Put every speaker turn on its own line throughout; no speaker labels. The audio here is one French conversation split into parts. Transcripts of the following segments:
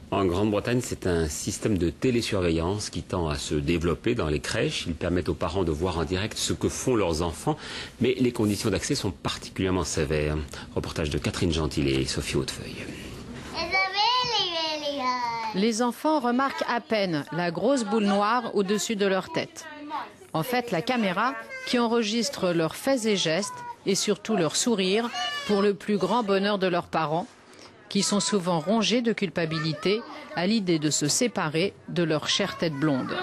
En Grande-Bretagne, c'est un système de télésurveillance qui tend à se développer dans les crèches. Ils permettent aux parents de voir en direct ce que font leurs enfants, mais les conditions d'accès sont particulièrement sévères. Reportage de Catherine Gentil et Sophie Hautefeuille.
Les enfants remarquent à peine la grosse boule noire au-dessus de leur tête. En fait, la caméra qui enregistre leurs faits et gestes et surtout leurs sourires pour le plus grand bonheur de leurs parents, qui sont souvent rongés de culpabilité à l'idée de se séparer de leur chère tête blonde.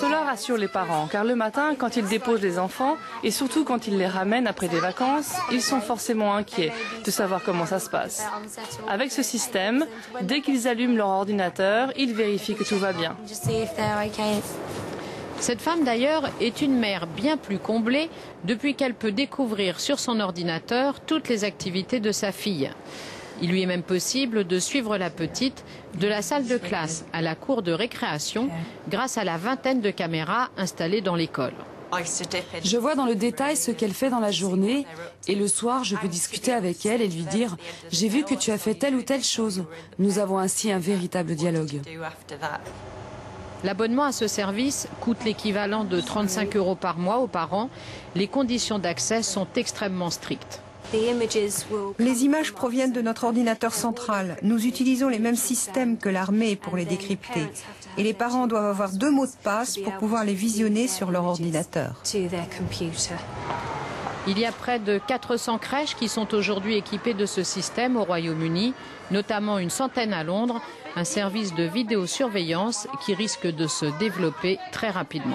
Cela rassure les parents, car le matin, quand ils déposent les enfants, et surtout quand ils les ramènent après des vacances, ils sont forcément inquiets de savoir comment ça se passe. Avec ce système, dès qu'ils allument leur ordinateur, ils vérifient que tout va bien.
Cette femme d'ailleurs est une mère bien plus comblée depuis qu'elle peut découvrir sur son ordinateur toutes les activités de sa fille. Il lui est même possible de suivre la petite de la salle de classe à la cour de récréation grâce à la vingtaine de caméras installées dans l'école.
Je vois dans le détail ce qu'elle fait dans la journée et le soir je peux discuter avec elle et lui dire « J'ai vu que tu as fait telle ou telle chose ». Nous avons ainsi un véritable dialogue.
L'abonnement à ce service coûte l'équivalent de 35 € par mois aux parents. Les conditions d'accès sont extrêmement strictes.
Les images proviennent de notre ordinateur central. Nous utilisons les mêmes systèmes que l'armée pour les décrypter. Et les parents doivent avoir 2 mots de passe pour pouvoir les visionner sur leur ordinateur.
Il y a près de 400 crèches qui sont aujourd'hui équipées de ce système au Royaume-Uni, notamment une centaine à Londres, un service de vidéosurveillance qui risque de se développer très rapidement.